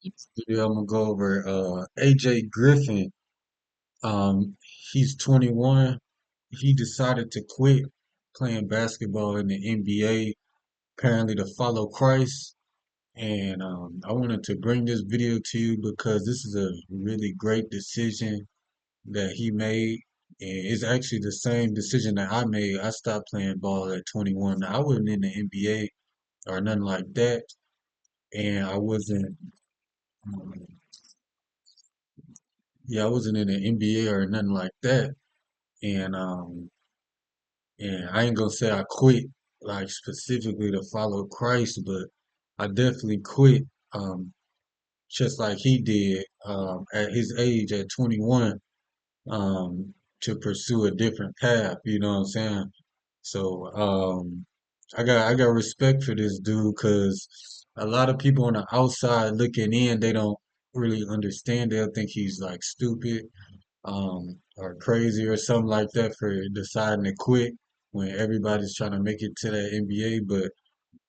Video I'm gonna go over AJ Griffin. Um, he's 21. He decided to quit playing basketball in the NBA, apparently to follow Christ. And I wanted to bring this video to you because this is a really great decision that he made. And it's actually the same decision that I made. I stopped playing ball at 21. Now, I wasn't in the NBA or nothing like that, and I wasn't. um, Yeah, I wasn't in the NBA or nothing like that. And I ain't gonna say I quit like specifically to follow Christ, but I definitely quit just like he did at his age at 21 to pursue a different path, you know what I'm saying? So I got respect for this dude because a lot of people on the outside looking in, they don't really understand. They'll think he's like stupid or crazy or something like that for deciding to quit when everybody's trying to make it to that NBA. But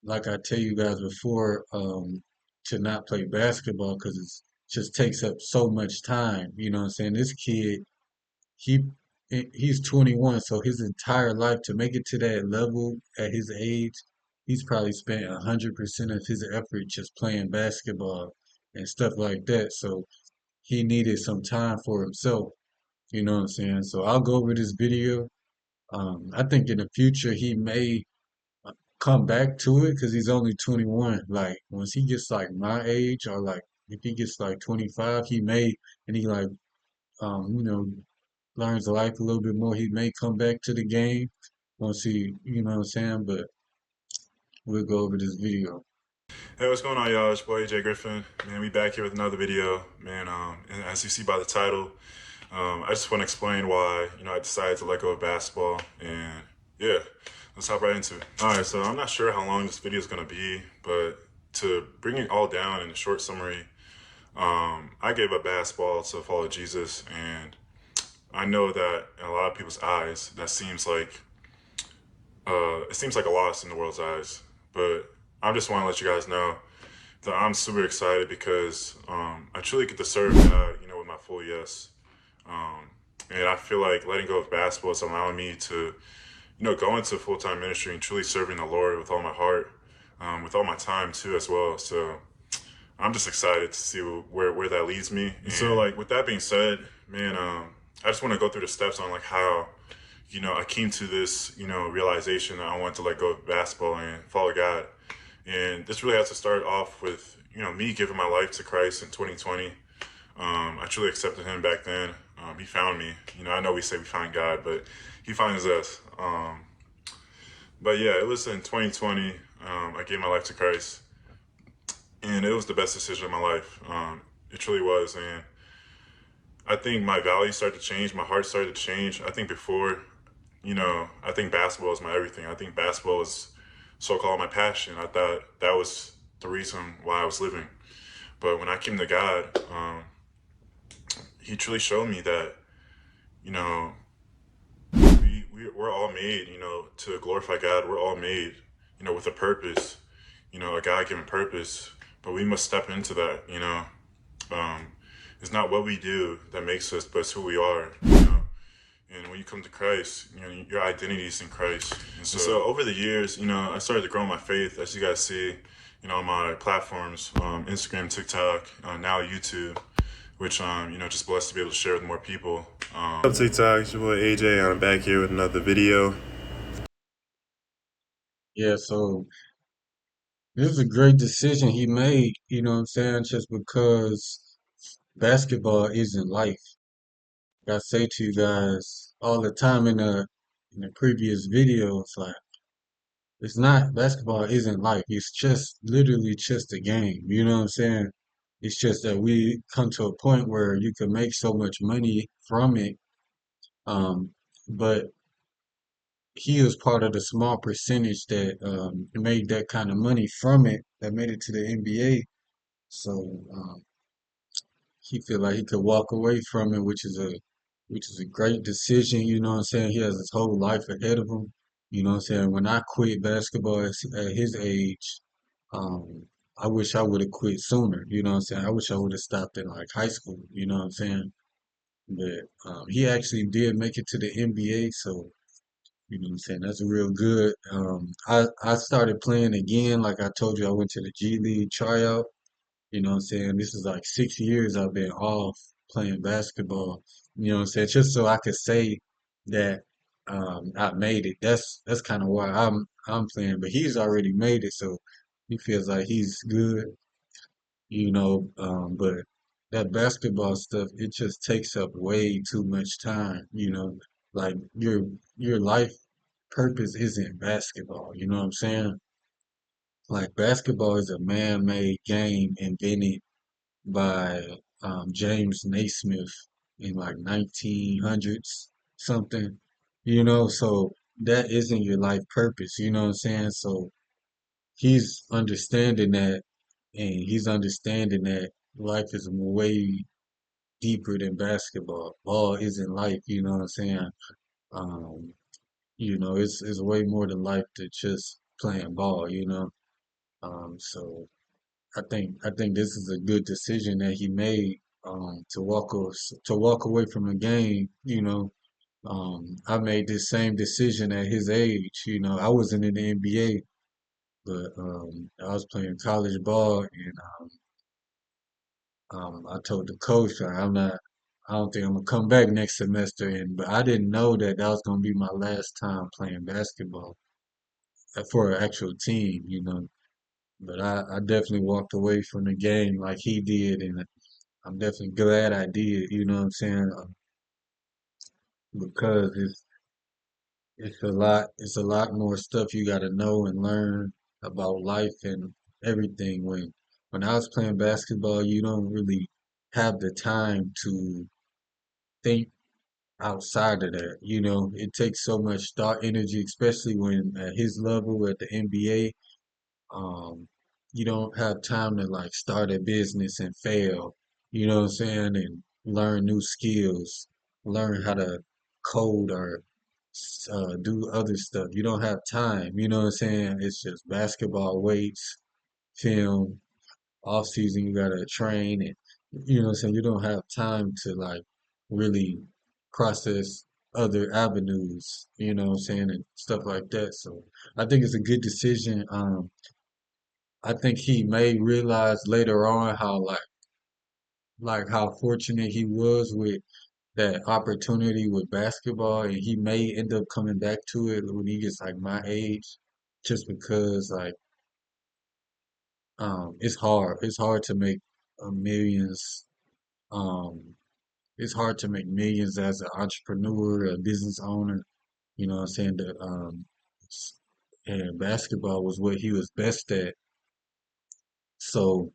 like I tell you guys before, to not play basketball because it just takes up so much time. You know what I'm saying? This kid, he he's 21, so his entire life to make it to that level at his age, he's probably spent 100% of his effort just playing basketball and stuff like that. So he needed some time for himself. You know what I'm saying? So I'll go over this video. I think in the future he may come back to it because he's only 21. Like once he gets like my age or like if he gets like 25, he may and he like you know learns life a little bit more. He may come back to the game once he, you know what I'm saying? But we'll go over this video. Hey, what's going on, y'all? It's your boy AJ Griffin. Man, we back here with another video. Man, and as you see by the title, I just want to explain why, I decided to let go of basketball. And yeah, let's hop right into it. All right, so I'm not sure how long this video is going to be, but to bring it all down in a short summary, I gave up basketball to follow Jesus. And I know that in a lot of people's eyes, that seems like it seems like a loss in the world's eyes. But I just want to let you guys know that I'm super excited because I truly get to serve God, with my full yes. Um, and I feel like letting go of basketball is allowing me to, go into full time ministry and truly serving the Lord with all my heart, with all my time too, as well. So I'm just excited to see where that leads me. And so, like, with that being said, man, I just want to go through the steps on like how, I came to this, realization that I want to let go of basketball and follow God. And this really has to start off with, me giving my life to Christ in 2020. I truly accepted him back then. He found me. I know we say we find God, but he finds us. But yeah, it was in 2020. I gave my life to Christ, and it was the best decision of my life. It truly was. And I think my values started to change. My heart started to change. I think before, I think basketball is my everything. I think basketball is so-called my passion. I thought that was the reason why I was living. But when I came to God, he truly showed me that, you know, we're all made, to glorify God. We're all made, with a purpose, a God-given purpose. But we must step into that, Um, it's not what we do that makes us, but it's who we are. And when you come to Christ, your identity is in Christ. And so over the years, I started to grow my faith, as you guys see, on my platforms, Instagram, TikTok, now YouTube, which, just blessed to be able to share with more people. What's up, TikTok? It's your boy AJ, and I'm back here with another video. Yeah, so this is a great decision he made, you know what I'm saying? Just because basketball isn't life. Like I say to you guys all the time in the previous videos, like it's not basketball isn't life. It's just literally just a game. You know what I'm saying? It's just that we come to a point where you can make so much money from it. Um, but he was part of the small percentage that made that kind of money from it, that made it to the NBA. So he feel like he could walk away from it, which is a great decision. You know what I'm saying? He has his whole life ahead of him. You know what I'm saying? When I quit basketball at his age, um, I wish I would have quit sooner. You know what I'm saying? I wish I would have stopped in like high school. You know what I'm saying? But he actually did make it to the NBA, so you know what I'm saying? That's real good. I started playing again. Like I told you, I went to the G League tryout. You know what I'm saying? This is like 6 years I've been off playing basketball. You know what I'm saying? Just so I could say that I made it. That's kind of why I'm playing. But he's already made it, so he feels like he's good. You know, but that basketball stuff, it just takes up way too much time. You know, like your life purpose isn't basketball. You know what I'm saying? Like basketball is a man-made game invented by James Naismith in like 1900s something, you know, so that isn't your life purpose, you know what I'm saying? So he's understanding that, and he's understanding that life is way deeper than basketball. Ball isn't life, you know what I'm saying? Um, it's way more than life than just playing ball, you know? So I think this is a good decision that he made to walk away from the game. You know, I made this same decision at his age. You know, I wasn't in the NBA, but I was playing college ball, and I told the coach like, I don't think I'm gonna come back next semester. And but I didn't know that that was gonna be my last time playing basketball for an actual team. You know, but I definitely walked away from the game like he did, and I'm definitely glad I did, you know what I'm saying? Because it's a lot more stuff you got to know and learn about life and everything. When I was playing basketball, you don't really have the time to think outside of that. You know, it takes so much thought energy, especially when at his level at the NBA. Um, you don't have time to like start a business and fail, you know what I'm saying, and learn new skills, learn how to code or do other stuff. You don't have time, you know what I'm saying? It's just basketball, weights, film, off season you gotta train and you know what I'm saying? You don't have time to like really process other avenues, you know what I'm saying, and stuff like that. So I think it's a good decision. I think he may realize later on how like how fortunate he was with that opportunity with basketball, and he may end up coming back to it when he gets like my age, just because like it's hard. It's hard to make millions. Um, it's hard to make millions as an entrepreneur, a business owner. You know what I'm saying? And basketball was what he was best at. So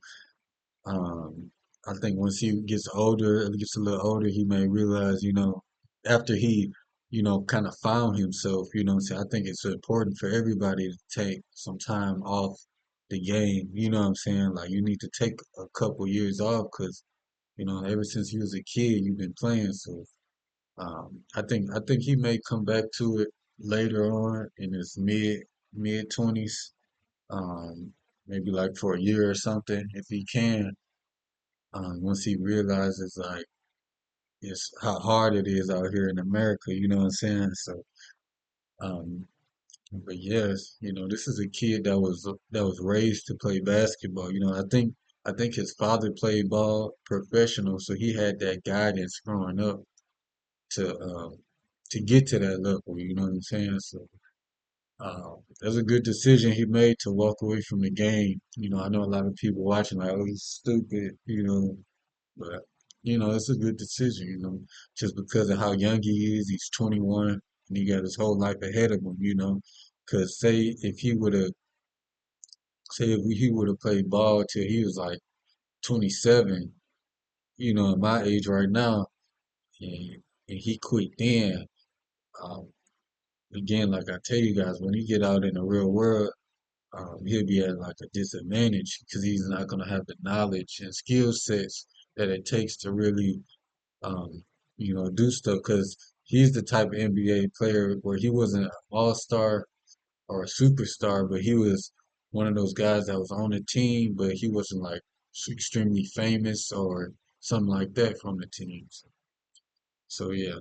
Um, I think once he gets older, gets a little older, he may realize, you know, after he, you know, kind of found himself, you know what I'm saying? I think it's important for everybody to take some time off the game, you know what I'm saying? Like you need to take a couple years off because, you know, ever since he was a kid, you've been playing. So, I think he may come back to it later on in his mid 20s, maybe like for a year or something if he can once he realizes like it's how hard it is out here in America, you know what I'm saying? So, um, but yes, you know, this is a kid that was raised to play basketball. You know, I think his father played ball professional, so he had that guidance growing up to to get to that level. You know what I'm saying? So. That's a good decision he made to walk away from the game. You know, I know a lot of people watching like, oh, he's stupid, you know, but you know, it's a good decision, you know, just because of how young he is. He's 21 and he got his whole life ahead of him, you know. Because say if he would have played ball till he was like 27, you know, at my age right now, and, and he quit then. Um, Again, like I tell you guys, when he get out in the real world, he'll be at like a disadvantage because he's not going to have the knowledge and skill sets that it takes to really um, do stuff because he's the type of NBA player where he wasn't an all-star or a superstar, but he was one of those guys that was on the team, but he wasn't like extremely famous or something like that from the team. So yeah.